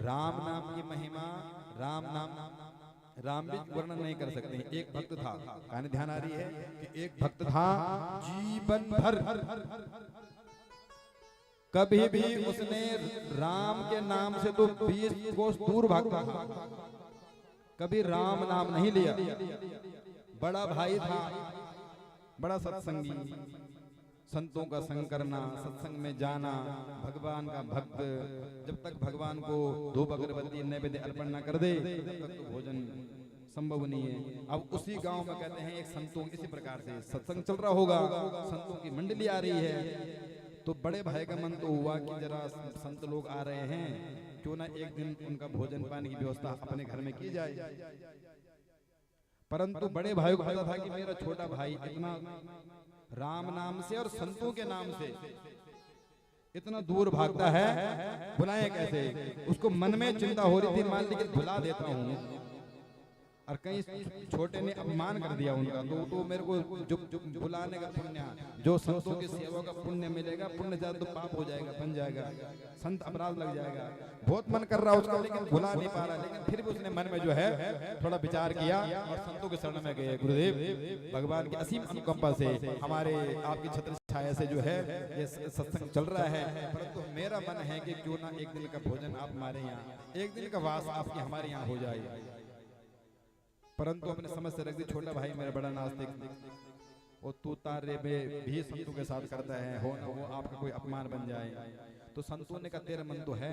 राम नाम की महिमा, राम नाम, राम भी वर्णन नहीं कर सकते हैं। एक भक्त था, कहानी ध्यान आ रही है कि एक भक्त था, जीवन भर कभी भी उसने राम के नाम से तो 20 कोस दूर भागता था, कभी राम नाम नहीं लिया। बड़ा भाई था, बड़ा सत्संगी, संतों का संग करना, सत्संग में जाना, भगवान का भक्त। जब तक भगवान को धूप अगरबत्ती नैवेद्य अर्पण न कर दे तब तक तो भोजन संभव नहीं है। अब उसी गांव में कहते हैं एक संतों इसी प्रकार से सत्संग चल रहा होगा, संतों की मंडली आ रही है, तो बड़े भाई का मन तो हुआ कि जरा संत लोग आ रहे हैं, क्यों ना एक दिन उनका भोजन पानी की व्यवस्था अपने घर में की जाए। परंतु बड़े भाई को पता था कि मेरा छोटा भाई इतना राम नाम से और संतों के नाम से इतना दूर भागता है, बुलाए कैसे। उसको मन में चिंता हो रही थी, मान ली कि बुला देता हूँ और कहीं छोटे ने अपमान कर दिया उनका, तो मेरे को जो बुलाने का पुण्य, जो संतों की सेवा का पुण्य मिलेगा, पुण्य ज्यादा तो पाप हो जाएगा, बन जाएगा, संत अपराध लग जाएगा। बहुत मन कर रहा उसका, लेकिन बुला नहीं पा रहा। लेकिन फिर भी उसने मन में जो है थोड़ा विचार किया और संतों के शरण में गए। गुरुदेव, भगवान की असीम अनुकंपा से हमारे आपकी छत्र छाया से जो है ये सत्संग चल रहा है, परंतु मेरा मन है कि क्यों ना एक दिन का भोजन आप हमारे यहाँ, एक दिन का वास आपकी हमारे यहाँ हो जाए। परंतु अपने समझ से रख दी, छोटा भाई मेरा बड़ा नास्तिक, वो तू तारे में भी संतों के साथ करता है, हो ना हो आपका कोई अपमान बन जाए। तो संतों ने कहा तेरा मन तो है,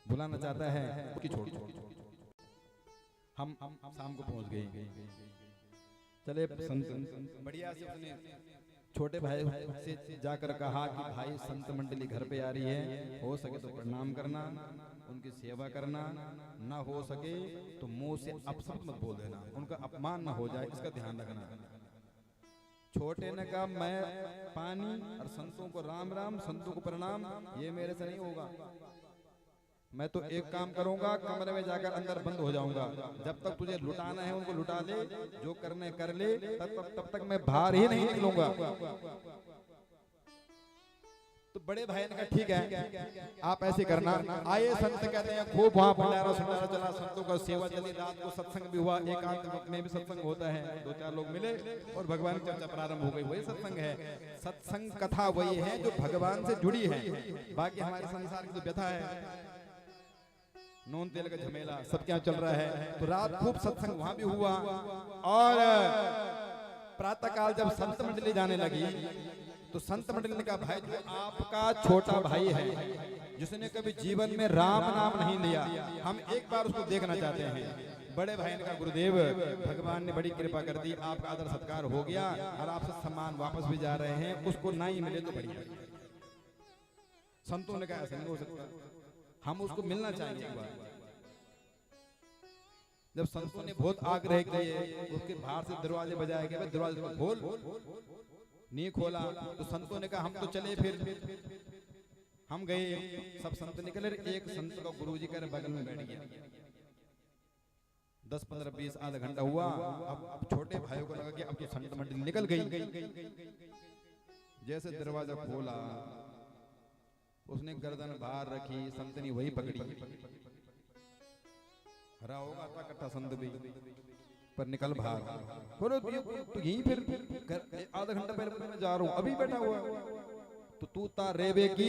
बुलाना चाहता है कि छोड़। हम शाम को पहुंच गए, चले संत बढ़िया से अपने छोटे भाई से जाकर कहा कि भाई संत मंडली घर पे आ रही है, हो सके तो प्रणाम करना, उनकी सेवा करना, ना हो सके तो मुंह से अपशब्द मत बोल देना, उनका अपमान ना हो जाए, इसका ध्यान रखना। छोटे ने कहा मैं पानी और संतों को राम राम, संतों को प्रणाम, ये मेरे से नहीं होगा। मैं तो एक काम करूंगा, कमरे में जाकर अंदर बंद हो जाऊंगा, जब तक तुझे लुटाना है उनको लुटा ले, जो करने कर ले, तब तक मैं बाहर ही नहीं निकलूंगा। तो बड़े भाई ने कहा ठीक है आप ऐसे करना। आए संत, कहते हैं खूब वहां भंडारा सुंडारा चला, संतों का सेवा चली, रात को सत्संग भी हुआ, एकांत में भी सत्संग होता है, 2-4 लोग मिले और भगवान की चर्चा प्रारंभ हो गई। वही सत्संग है, सत्संग कथा वही है जो भगवान से जुड़ी है, बाकी हमारे संसार की तो व्यथा है, नून तेल का झमेला सब क्या चल रहा है। तो रात खूब सत्संग वहां भी हुआ और प्रातः काल जब संत मंडली जाने लगी तो संत मंडली ने कहा भाई जो आपका छोटा भाई है, जिसने कभी जीवन में राम नाम नहीं लिया, हम एक बार उसको देखना चाहते हैं। बड़े भाई ने कहा गुरुदेव भगवान ने बड़ी कृपा कर दी, आपका आदर सत्कार हो गया और आपसे सम्मान वापस भी जा रहे हैं, उसको ना ही मिले तो बढ़िया। संतों ने कहा ऐसा नहीं हो सकता, हम उसको मिलना चाहेंगे एक बार। जब संतों ने बहुत आग्रह किए, उसके बाहर से दरवाजे बजाए गए, दरवाजे खोल, नहीं खोला। तो संतों ने कहा हम तो चले, फिर हम गए, सब संत निकले, एक संत का गुरुजी का बगल में बैठ गया। 10, 15, 20 आधा घंटा हुआ। अब छोटे भाइयों को लगा कि अब तो संत मंडली निकल गई। जैसे दरवाजा खोला, उसने गर्दन बाहर रखी, संत ने वही पकड़ी, हरा होगा था कट्टा संत भी, पर निकल बाहर। तो यहीं फिर आधा घंटा पहले मैं जा रहा हूँ, अभी बैठा हुआ तो तू रेवे की।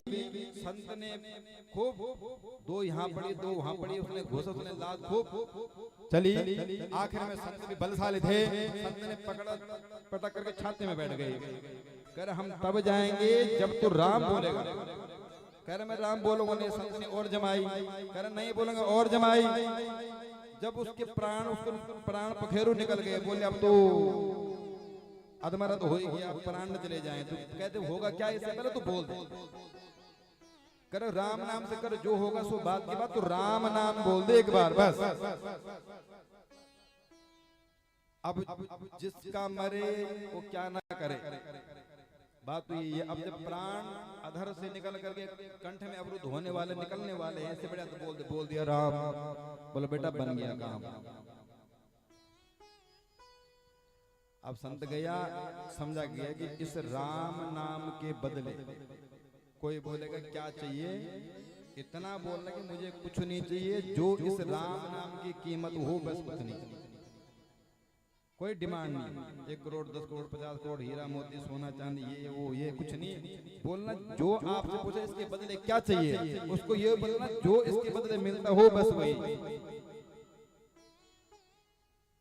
संत ने खूब 2 यहाँ पड़ी 2 वहां पड़ी, उसने घुसा, उसने लाद खूब चली। आखिर में संत भी बलशाली थे, संत ने पकड़ा, पटक करके छाती में बैठ गए। कर हम तब जाएंगे जब तू राम बोलेगा। कह मैं राम बोलूंगा नहीं। संत ने और जमाई, कह नहीं बोलूंगा और जमाई। जब उसके प्राण पखेरु निकल गए, बोले अब तो अधमरा तो हो ही गया, प्राण न चले जाएं। तो कहते होगा क्या इससे पहले तो बोल दे, कर राम नाम से कर, जो होगा सो बात की बात, तो राम नाम बोल दे एक बार बस। अब जिसका मरे वो क्या ना करे, बात तो ये। अब जब प्राण अधर से निकल करके कंठ में अवरुद्ध होने वाले, निकलने वाले हैं, इससे बढ़िया तो बोल दिया राम। बोले बेटा बन गया काम। अब संत गया, समझा गया कि इस राम नाम के बदले कोई बोलेगा क्या चाहिए, इतना बोलना कि मुझे कुछ नहीं चाहिए, जो इस राम नाम की कीमत हो बस उतनी, कोई डिमांड नहीं। 1 करोड़ 10 करोड़ 50 करोड़ हीरा मोती सोना चांदी ये वो ये कुछ नहीं बोलना। जो आपसे पूछे इसके बदले क्या चाहिए, उसको ये बोलना जो इसके बदले मिलता हो बस वही।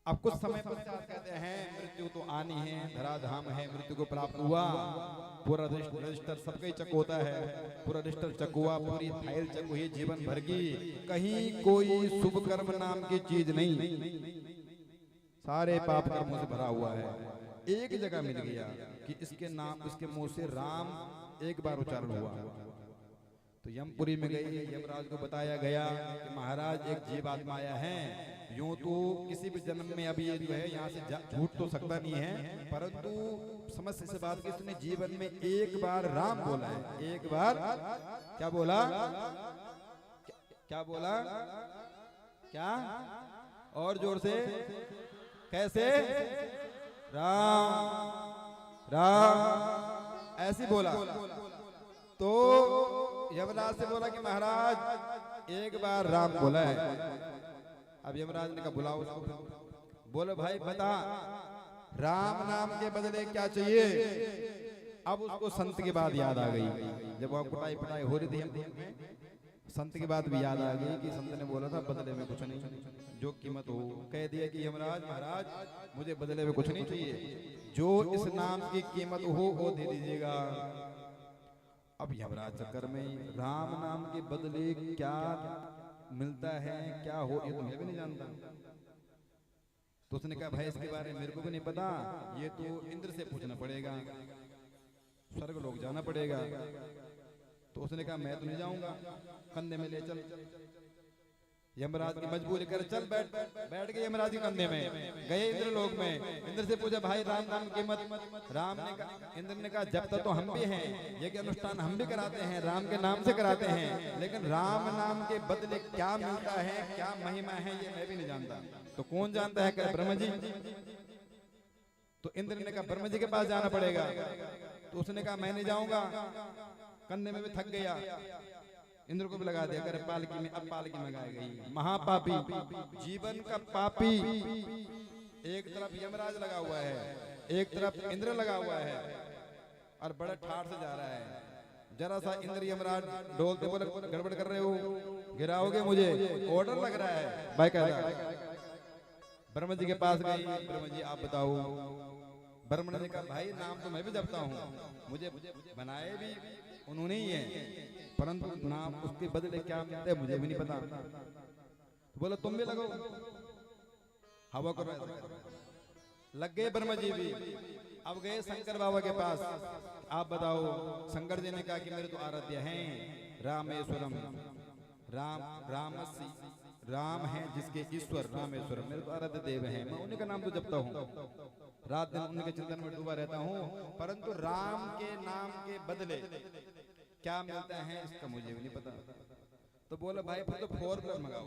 अब कुछ समय पश्चात कहते हैं मृत्यु तो आनी है, धराधाम है, मृत्यु को प्राप्त हुआ, पूरा रजिस्टर सबका ही चक होता है, पूरा रजिस्टर चक हुआ, पूरी फाइल चक हुई जीवन भर की, कहीं कोई शुभ कर्म नाम की चीज नहीं, सारे पाप कर्मों से भरा हुआ है। एक जगह मिल गया कि इसके नाम, इसके मुंह से राम एक बार उच्चारण हुआ, तो यमपुरी में गई, यमराज को बताया गया कि महाराज एक जीवात्मा आया है, यूं तो किसी भी जन्म में अभी ये जो है यहाँ से झूठ तो सकता नहीं है, परंतु समझ से बात की इसने जीवन में एक बार राम बोला है, एक बार क्या बोला, क्या बोला, क्या और जोर से कैसे, राम राम ऐसी बोला। तो यमराज से बोला कि महाराज एक बार राम बोला है। अब यमराज ने कहा बुलाओ उसको। बोले भाई बता राम नाम के बदले क्या चाहिए। अब उसको संत की बात याद आ गई, जब वहां कुटाई पिटाई हो रही थी संत की बात भी याद आ गई कि संत ने बोला था बदले में कुछ नहीं, जो कीमत हो। कह दिया कि यमराज महाराज मुझे बदले में कुछ नहीं चाहिए, जो इस नाम की कीमत हो वो दे दीजिएगा। अब यमराज चक्कर में राम नाम के बदले क्या मिलता है क्या हो ये तो मैं भी नहीं जानता। तो उसने कहा भाई इसके बारे में मेरे को भी नहीं पता, ये तो इंद्र से पूछना पड़ेगा, स्वर्ग लोग जाना पड़ेगा। तो उसने कहा मैं तो नहीं जाऊंगा, कंधे में ले चल। यमराज की मजबूरी कर चल बैठ गए यमराज के कंधे में, गए इंद्र लोक में। इंद्र से पूछा भाई राम नाम की कीमत। राम ने कहा, इंद्र ने कहा जब तक तो हम भी हैं, ये के अनुष्ठान हम भी कराते हैं, राम के नाम से कराते हैं, लेकिन राम नाम के बदले क्या मिलता है क्या महिमा है ये मैं भी नहीं जानता। तो कौन जानता है? कहे ब्रह्म जी। तो इंद्र ने कहा ब्रह्म जी के पास जाना पड़ेगा। तो उसने कहा मैं नहीं जाऊंगा, कंधे में भी थक गया। इंद्र को भी लगा दिया करे पालकी में। अब पालकी में गाय गई महापापी, जीवन का पापी। एक तरफ यमराज लगा हुआ है, एक तरफ इंद्र लगा हुआ है, और बड़ा ठाठ से जा रहा है। जरा सा इंद्र यमराज डोलते बोले गड़बड़ कर रहे हो, गिराओगे मुझे, ऑर्डर लग रहा है भाई कहता। ब्रह्म जी के पास गई, ब्रह्म जी आप बताओ। ब्रह्म ने कहा भाई नाम तो मैं भी जपता हूँ, मुझे बनाए भी उन्होंने ही है, परंतु नाम उसके बदले क्या मिलता है मुझे भी नहीं पता। तो बोला तुम भी लगो, हवा करो। लग गए ब्रह्म जी भी। अब गए शंकर बाबा के पास, आप बताओ। शंकर जी ने कहा कि मेरे तो आराध्य हैं रामेश्वरम, राम है जिसके ईश्वर रामेश्वरम, मेरे तो आराध्य देव हैं, मैं उन्हीं का नाम तो जपता हूँ, रात दिन उनके चिंतन में डूबा रहता हूँ, परंतु राम के नाम के बदले क्या मिलता है इसका मुझे भी नहीं पता। तो बोला भाई फिर तो 4 व्हीलर मंगाओ।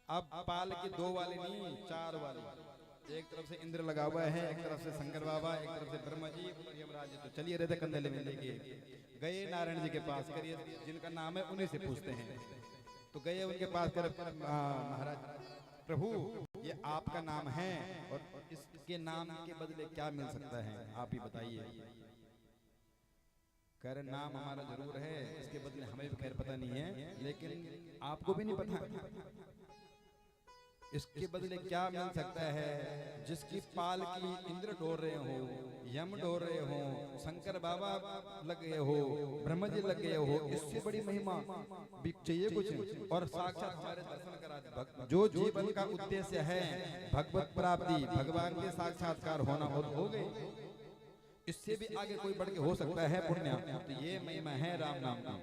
अब पाल की 2 वाली नहीं 4 वाली, एक तरफ से इंद्र लगा हुआ है, एक तरफ से शंकर बाबा, एक तरफ से ब्रह्मा जी, यमराज। तो चलिए रहते कंधे में लेके गए नारायण जी के पास, करिए जिनका नाम है उन्हीं से पूछते हैं। तो गए उनके पास कर महाराज प्रभु ये आपका नाम है और इसके नाम के बदले क्या मिल सकता है आप ही बताइए। कह रहे नाम हमारा जरूर है, इसके बदले हमें भी खैर पता नहीं है, लेकिन आपको भी नहीं पता इसके बदले क्या मिल सकता है। जिसकी पाल की इंद्र डोर रहे हो, यम डोर रहे हो, शंकर बाबा लग गए हो, ब्रह्म जी लग गए हो, इससे बड़ी महिमा भी चाहिए कुछ। और साक्षात हमारे दर्शन करा, जो जीवन का उद्देश्य है भगवत प्राप्ति, भगवान के साक्षात्कार होना, हो गए। इससे भी आगे कोई बढ़ के हो सकता है पुण्य। तो ये महिमा है राम नाम की।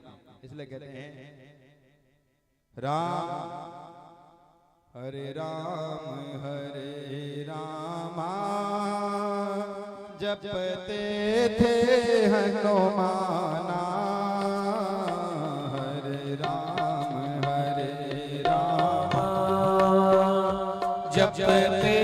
इसलिए कहते हैं राम हरे राम जपते थे हनुमाना, हरे राम जपते